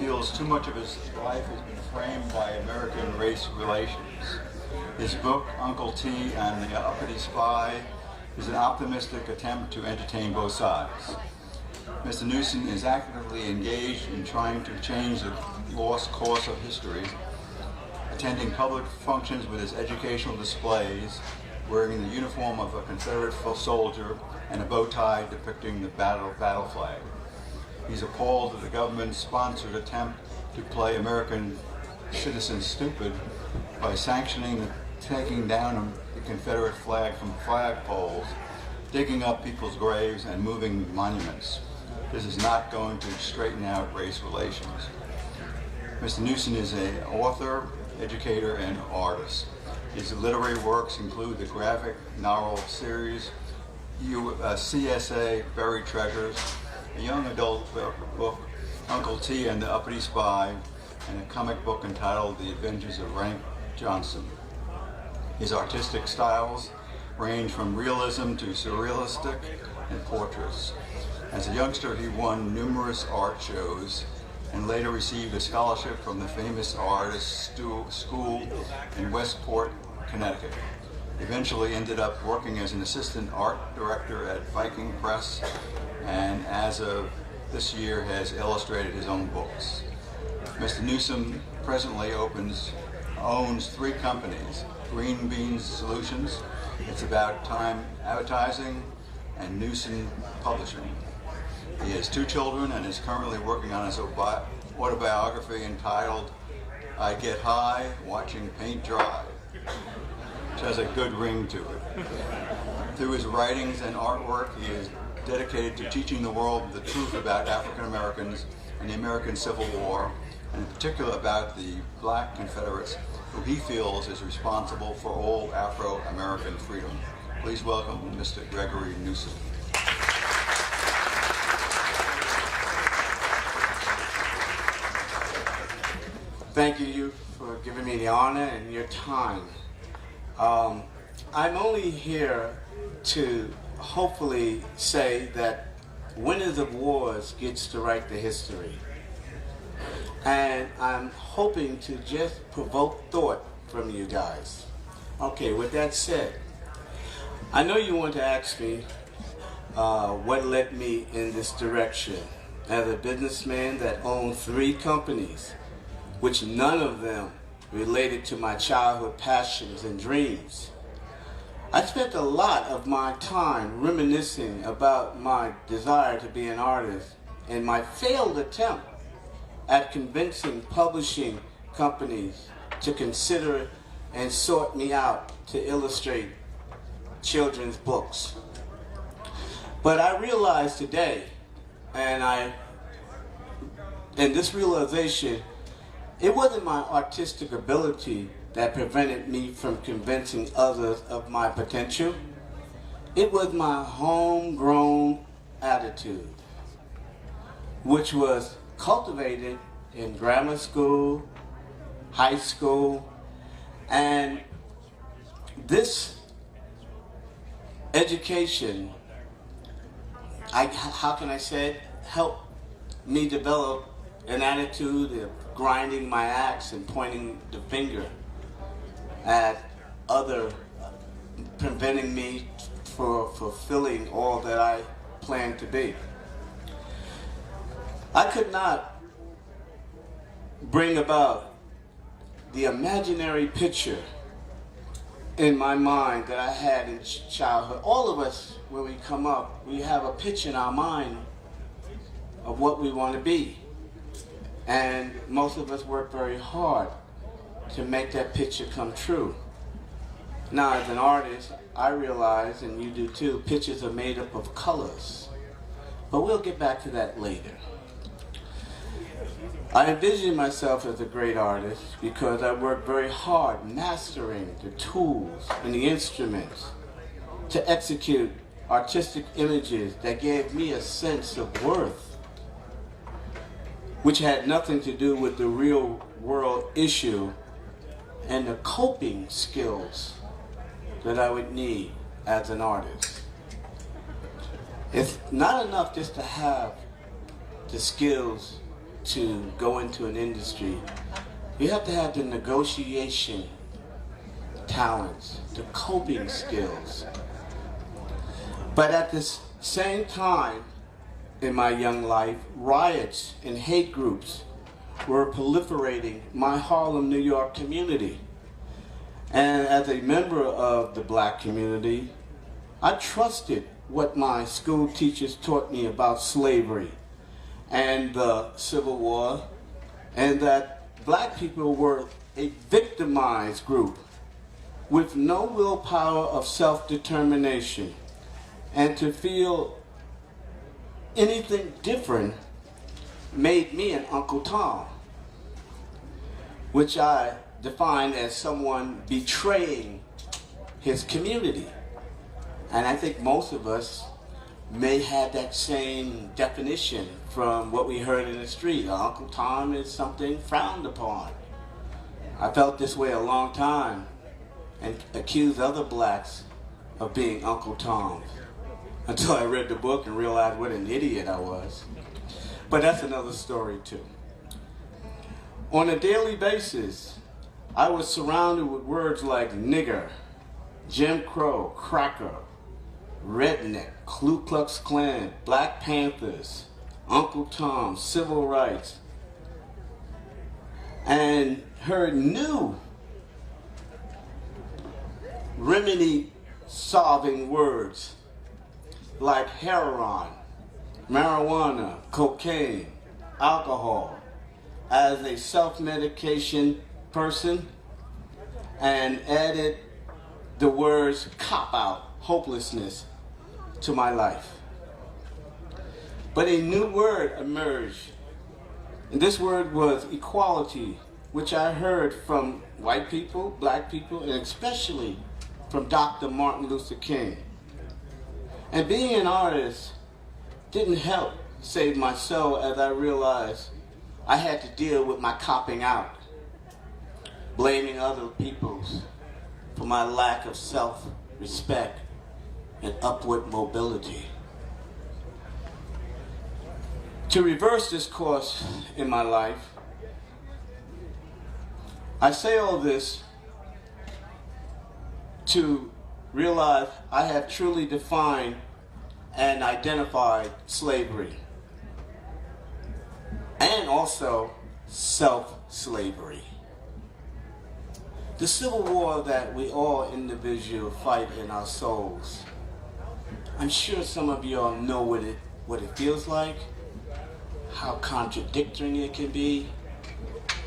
feels too much of his life has been framed by American race relations. His book, Uncle T and the Uppity Spy, is an optimistic attempt to entertain both sides. Mr. Newson is actively engaged in trying to change the lost course of history, attending public functions with his educational displays, wearing the uniform of a Confederate soldier and a bow tie depicting the battle flag. He's appalled at the government-sponsored attempt to play American citizens stupid by sanctioning the taking down the Confederate flag from flagpoles, digging up people's graves, and moving monuments. This is not going to straighten out race relations. Mr. Newson is an author, educator, and artist. His literary works include the graphic novel series CSA Buried Treasures, a young adult book, Uncle T and the Uppity Spy, and a comic book entitled The Adventures of Rank Johnson. His artistic styles range from realism to surrealistic and portraits. As a youngster, he won numerous art shows and later received a scholarship from the famous artist school in Westport, Connecticut. Eventually ended up working as an assistant art director at Viking Press, and as of this year has illustrated his own books. Mr. Newsom presently owns 3 companies: Green Beans Solutions, It's About Time Advertising, and Newson Publishing. He has 2 children and is currently working on his autobiography entitled I Get High Watching Paint Dry, which has a good ring to it. Through his writings and artwork, he is dedicated to teaching the world the truth about African Americans and the American Civil War, and in particular about the Black Confederates, who he feels is responsible for all Afro-American freedom. Please welcome Mr. Gregory Newson. Thank you for giving me the honor and your time. I'm only here to hopefully say that winners of wars gets to write the history. And I'm hoping to just provoke thought from you guys. Okay, with that said, I know you want to ask me what led me in this direction. As a businessman that owned 3 companies, which none of them related to my childhood passions and dreams, I spent a lot of my time reminiscing about my desire to be an artist and my failed attempt at convincing publishing companies to consider and sort me out to illustrate children's books. But I realize today, and this realization, it wasn't my artistic ability that prevented me from convincing others of my potential. It was my homegrown attitude, which was cultivated in grammar school, high school, and this education, how can I say it, helped me develop an attitude of grinding my axe and pointing the finger at other, preventing me from fulfilling all that I planned to be. I could not bring about the imaginary picture in my mind that I had in childhood. All of us, when we come up, we have a picture in our mind of what we want to be. And most of us work very hard to make that picture come true. Now, as an artist, I realize, and you do too, pictures are made up of colors. But we'll get back to that later. I envision myself as a great artist because I work very hard mastering the tools and the instruments to execute artistic images that gave me a sense of worth, which had nothing to do with the real world issue and the coping skills that I would need as an artist. It's not enough just to have the skills to go into an industry, you have to have the negotiation talents, the coping skills. But at the same time, in my young life, riots and hate groups were proliferating my Harlem, New York community. And as a member of the black community, I trusted what my school teachers taught me about slavery and the Civil War, and that black people were a victimized group with no willpower of self-determination, and to feel anything different made me an Uncle Tom, which I define as someone betraying his community. And I think most of us may have that same definition from what we heard in the street. Uncle Tom is something frowned upon. I felt this way a long time and accused other blacks of being Uncle Toms until I read the book and realized what an idiot I was. But that's another story too. On a daily basis, I was surrounded with words like nigger, Jim Crow, cracker, redneck, Ku Klux Klan, Black Panthers, Uncle Tom, civil rights, and heard new remedy-solving words like heroin, marijuana, cocaine, alcohol, as a self-medication person, and added the words cop-out, hopelessness, to my life. But a new word emerged, and this word was equality, which I heard from white people, black people, and especially from Dr. Martin Luther King. And being an artist didn't help save my soul, as I realized I had to deal with my copping out, blaming other peoples for my lack of self-respect and upward mobility. To reverse this course in my life, I say all this to realize I have truly defined and identified slavery, and also self-slavery. The Civil War that we all individuals fight in our souls. I'm sure some of you all know what it feels like, how contradictory it can be,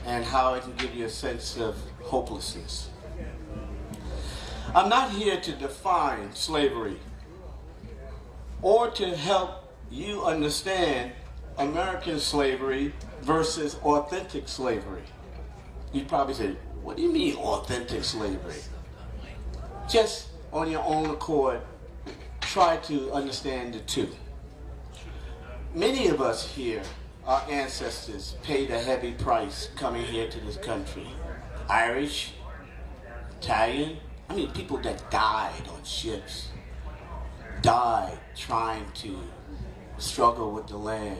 and how it can give you a sense of hopelessness. I'm not here to define slavery or to help you understand American slavery versus authentic slavery. You'd probably say, what do you mean authentic slavery? Just on your own accord, try to understand the two. Many of us here, our ancestors, paid a heavy price coming here to this country. Irish, Italian, people that died on ships, died trying to struggle with the land,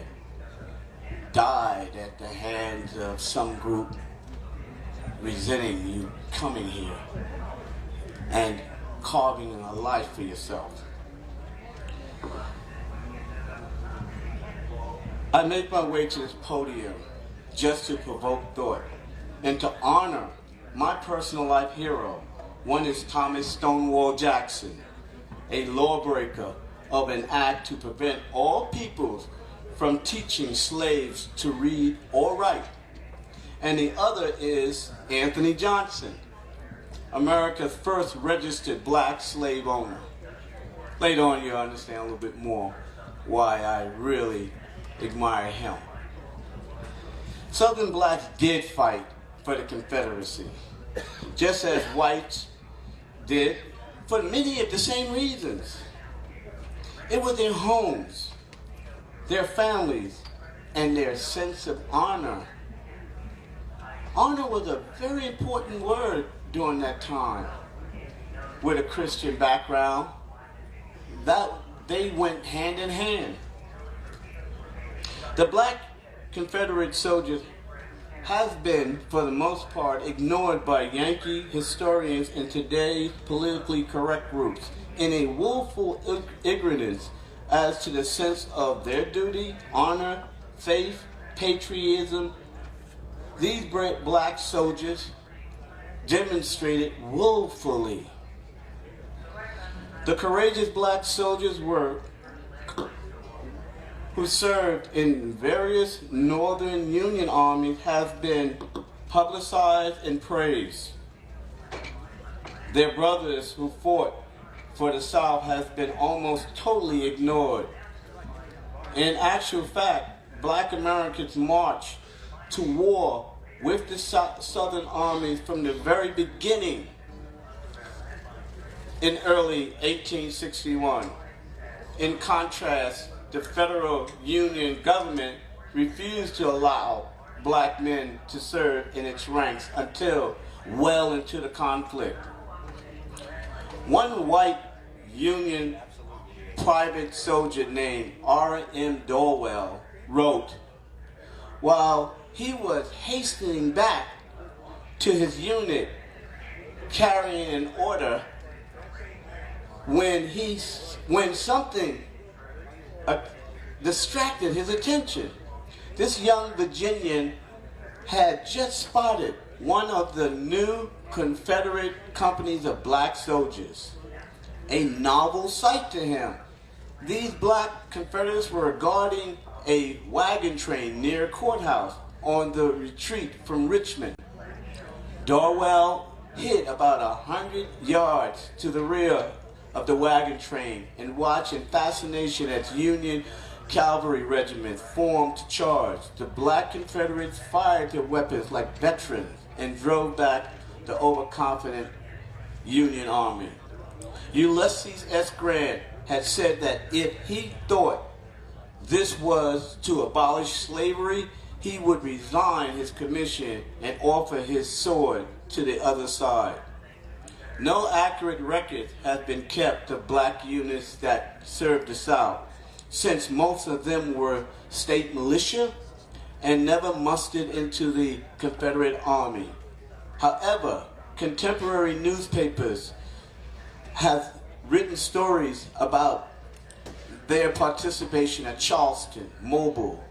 died at the hands of some group resenting you coming here and carving a life for yourself. I make my way to this podium just to provoke thought and to honor my personal life hero. One is Thomas Stonewall Jackson, a lawbreaker of an act to prevent all peoples from teaching slaves to read or write. And the other is Anthony Johnson, America's first registered black slave owner. Later on you'll understand a little bit more why I really admire him. Southern blacks did fight for the Confederacy, just as whites did for many of the same reasons. It was their homes, their families, and their sense of honor. Honor was a very important word during that time. With a Christian background, that they went hand in hand. The black Confederate soldiers has been, for the most part, ignored by Yankee historians and today's politically correct groups in a willful ignorance as to the sense of their duty, honor, faith, patriotism. These black soldiers demonstrated willfully. The courageous black soldiers who served in various Northern Union armies have been publicized and praised. Their brothers who fought for the South have been almost totally ignored. In actual fact, black Americans marched to war with the Southern armies from the very beginning in early 1861. In contrast, the federal Union government refused to allow black men to serve in its ranks until well into the conflict. One white Union private soldier named R.M. Dorwell wrote, while he was hastening back to his unit carrying an order, when something distracted his attention. This young Virginian had just spotted one of the new Confederate companies of black soldiers, a novel sight to him. These black Confederates were guarding a wagon train near courthouse on the retreat from Richmond. Dorwell hid about 100 yards to the rear of the wagon train and watched in fascination as Union cavalry regiments formed to charge. The black Confederates fired their weapons like veterans and drove back the overconfident Union army. Ulysses S. Grant had said that if he thought this was to abolish slavery, he would resign his commission and offer his sword to the other side. No accurate record has been kept of black units that served the South, since most of them were state militia and never mustered into the Confederate Army. However, contemporary newspapers have written stories about their participation at Charleston, Mobile,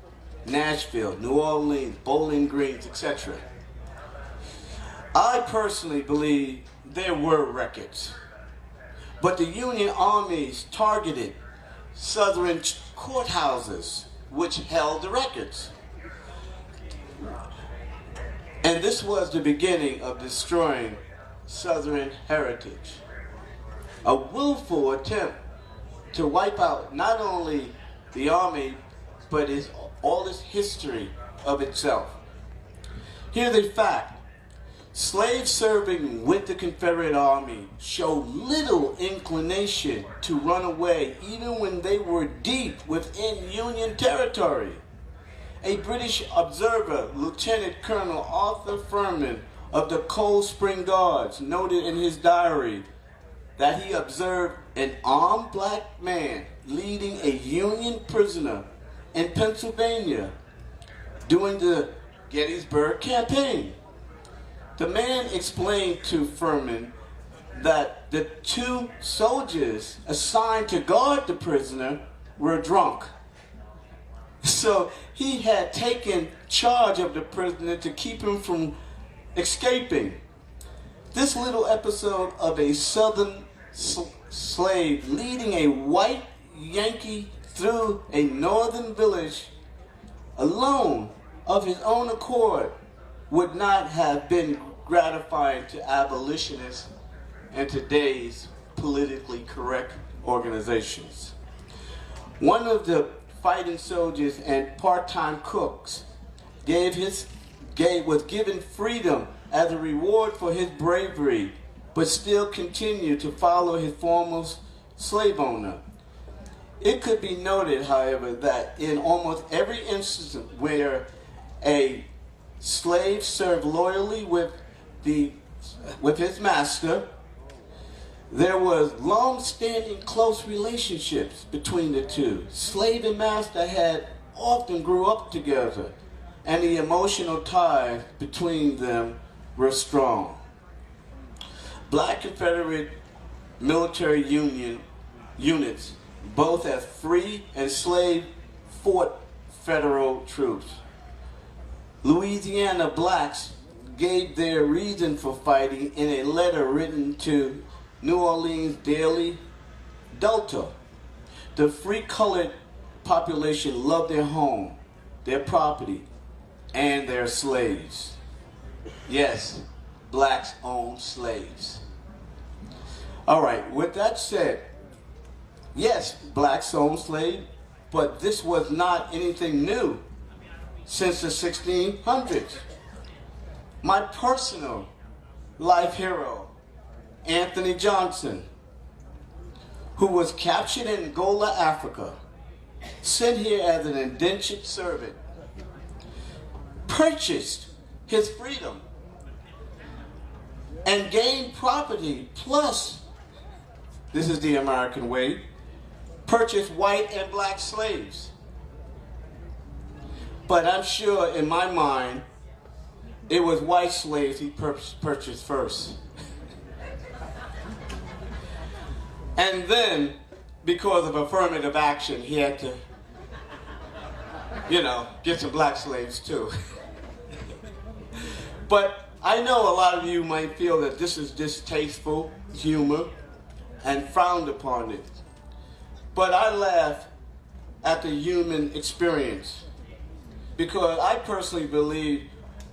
Nashville, New Orleans, Bowling Greens, etc. I personally believe there were records, but the Union armies targeted Southern courthouses which held the records. And this was the beginning of destroying Southern heritage. A willful attempt to wipe out not only the Army, but all its history of itself. Here's a fact. Slaves serving with the Confederate Army showed little inclination to run away even when they were deep within Union territory. A British observer, Lieutenant Colonel Arthur Furman of the Cold Spring Guards, noted in his diary that he observed an armed black man leading a Union prisoner in Pennsylvania during the Gettysburg campaign. The man explained to Furman that the two soldiers assigned to guard the prisoner were drunk. So he had taken charge of the prisoner to keep him from escaping. This little episode of a Southern slave leading a white Yankee through a northern village alone of his own accord would not have been gratifying to abolitionists and today's politically correct organizations. One of the fighting soldiers and part-time cooks was given freedom as a reward for his bravery, but still continued to follow his former slave owner. It could be noted, however, that in almost every instance where a slave served loyally with his master, there was long-standing close relationships between the two. Slave and master had often grew up together, and the emotional ties between them were strong. Black Confederate military units, both as free and slave, fought federal troops. Louisiana blacks gave their reason for fighting in a letter written to New Orleans Daily Delta. The free colored population loved their home, their property, and their slaves. Yes, blacks owned slaves. All right, with that said, yes, blacks owned slaves, but this was not anything new since the 1600s. My personal life hero, Anthony Johnson, who was captured in Angola, Africa, sent here as an indentured servant, purchased his freedom, and gained property, plus, this is the American way, purchased white and black slaves. But I'm sure in my mind, it was white slaves he purchased first. And then, because of affirmative action, he had to, get some black slaves too. But I know a lot of you might feel that this is distasteful humor and frowned upon it. But I laugh at the human experience, because I personally believe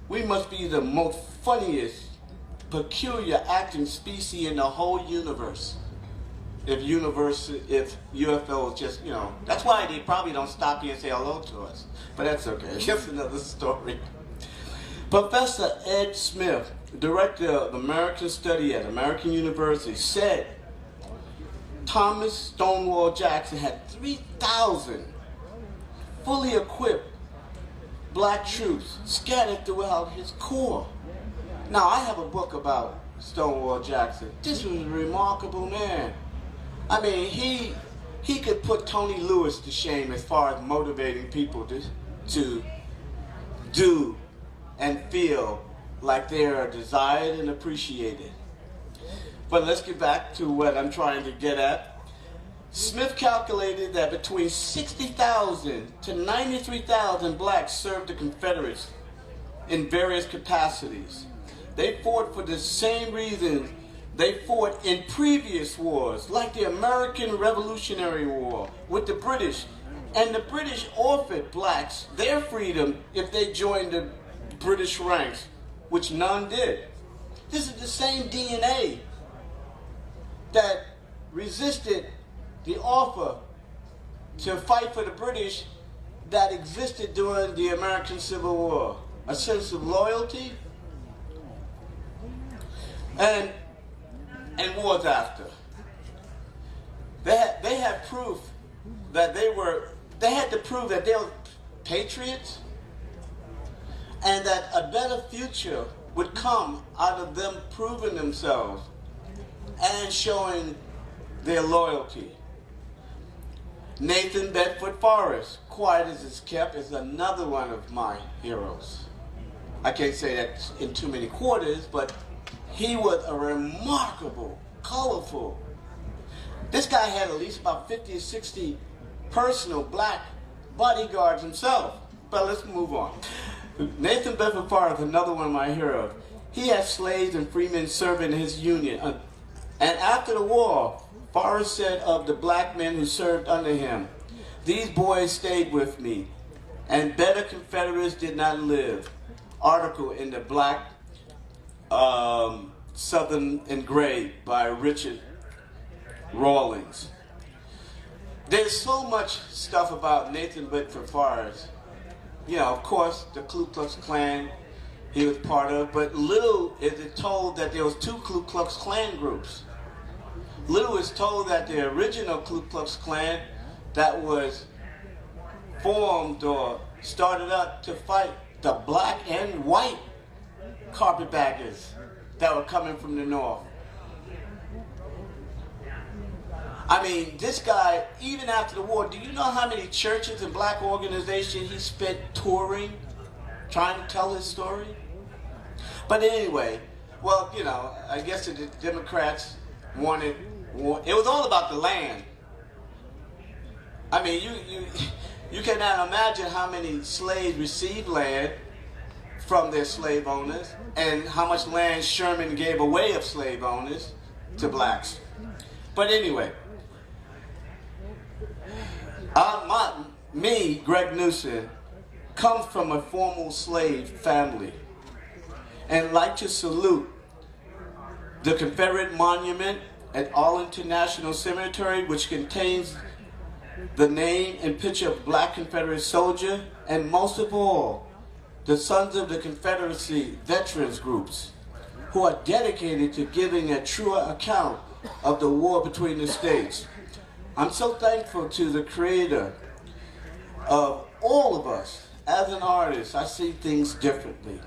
we must be the most funniest, peculiar acting species in the whole universe. If UFOs just, that's why they probably don't stop here and say hello to us. But that's okay, that's another story. Professor Ed Smith, director of American Study at American University, said Thomas Stonewall Jackson had 3,000 fully equipped black troops scattered throughout his corps. Now, I have a book about Stonewall Jackson. This was a remarkable man. I mean, he could put Tony Lewis to shame as far as motivating people to do and feel like they are desired and appreciated. But let's get back to what I'm trying to get at. Smith calculated that between 60,000 to 93,000 blacks served the Confederates in various capacities. They fought for the same reasons they fought in previous wars, like the American Revolutionary War with the British. And the British offered blacks their freedom if they joined the British ranks, which none did. This is the same DNA that resisted the offer to fight for the British that existed during the American Civil War. A sense of loyalty and wars after. They had proof that they had to prove that they were patriots and that a better future would come out of them proving themselves and showing their loyalty. Nathan Bedford Forrest, quiet as it's kept, is another one of my heroes. I can't say that in too many quarters, but he was a remarkable, colorful. This guy had at least about 50 or 60 personal black bodyguards himself. But let's move on. Nathan Bedford Forrest, another one of my heroes. He had slaves and freemen serving in his union. And after the war, Forrest said of the black men who served under him, "These boys stayed with me, and better Confederates did not live." Article in the Black Southern Engraved by Richard Rawlings. There's so much stuff about Nathan Bedford Forrest. Of course, the Ku Klux Klan he was part of, but little is it told that there was two Ku Klux Klan groups. Little is told that the original Ku Klux Klan that was formed or started up to fight the black and white carpetbaggers that were coming from the north. I mean, this guy, even after the war, do you know how many churches and black organizations he spent touring trying to tell his story. But anyway, well, you know, I guess the Democrats wanted, it was all about the land. I mean, you cannot imagine how many slaves received land from their slave owners and how much land Sherman gave away of slave owners to blacks. But anyway, Greg Newson, comes from a former slave family and like to salute the Confederate monument at Arlington National Cemetery, which contains the name and picture of black Confederate soldier, and most of all, the Sons of the Confederacy veterans groups who are dedicated to giving a truer account of the war between the states. I'm so thankful to the creator of all of us. As an artist, I see things differently.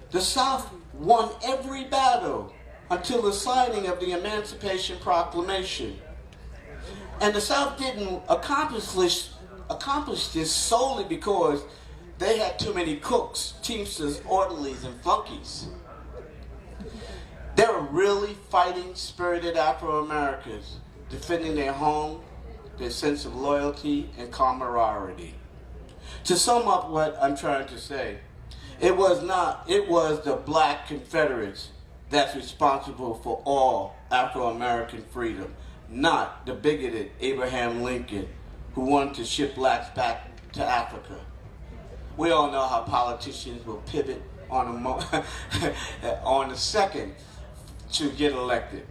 The South won every battle until the signing of the Emancipation Proclamation. And the South didn't accomplish this solely because they had too many cooks, teamsters, orderlies, and flunkies. They were really fighting spirited Afro-Americans, defending their home, their sense of loyalty and camaraderie. To sum up what I'm trying to say, it was the black Confederates that's responsible for all Afro-American freedom, not the bigoted Abraham Lincoln who wanted to ship blacks back to Africa. We all know how politicians will pivot on a second to get elected.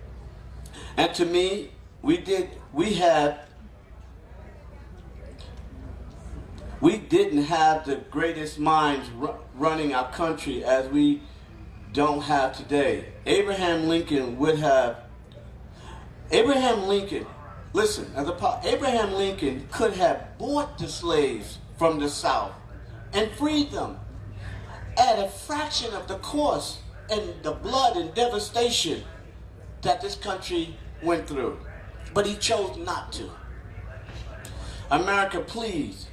And to me, we didn't have the greatest minds running our country as we don't have today. Abraham Lincoln, listen, Abraham Lincoln could have bought the slaves from the South and freed them at a fraction of the cost and the blood and devastation that this country went through. But he chose not to. America, please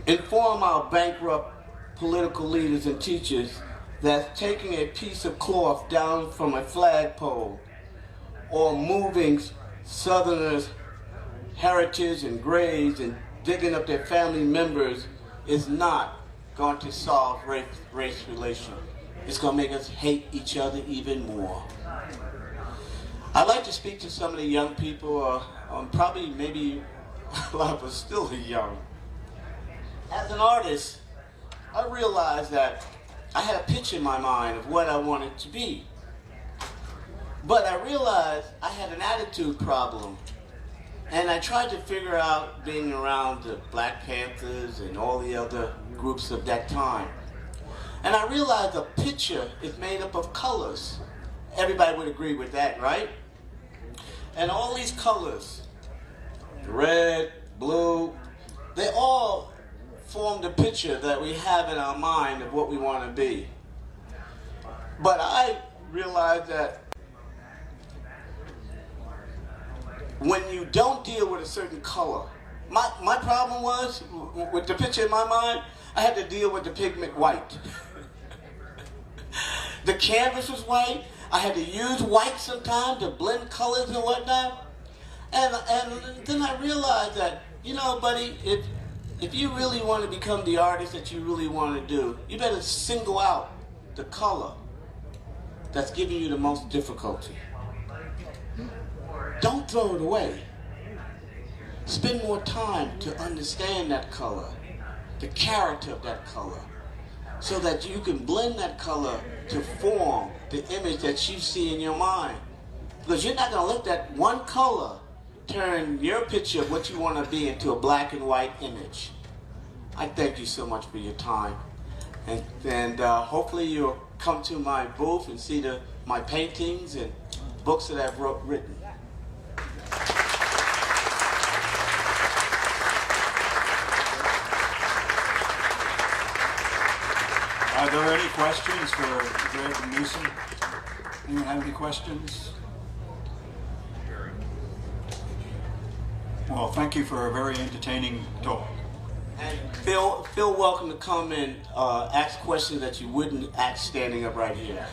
inform our bankrupt political leaders and teachers that taking a piece of cloth down from a flagpole or moving Southerners' heritage and graves and digging up their family members is not going to solve race relations. It's going to make us hate each other even more. I'd like to speak to some of the young people, probably maybe a lot of us still young. As an artist, I realized that I had a picture in my mind of what I wanted to be. But I realized I had an attitude problem. And I tried to figure out being around the Black Panthers and all the other groups of that time. And I realized a picture is made up of colors. Everybody would agree with that, right? And all these colors, red, blue, they all form the picture that we have in our mind of what we want to be. But I realized that when you don't deal with a certain color, my problem was, with the picture in my mind, I had to deal with the pigment white. The canvas was white. I had to use white sometimes to blend colors and whatnot. And then I realized that, you know, buddy, if you really want to become the artist that you really want to do, you better single out the color that's giving you the most difficulty. Don't throw it away. Spend more time to understand that color, the character of that color, so that you can blend that color to form the image that you see in your mind. Because you're not going to let that one color turn your picture of what you want to be into a black and white image. I thank you so much for your time. And hopefully you'll come to my booth and see my paintings and books that I've written. Are there any questions for Greg Newson? Anyone have any questions? Well, thank you for a very entertaining talk. And feel welcome to come and ask questions that you wouldn't ask standing up right here.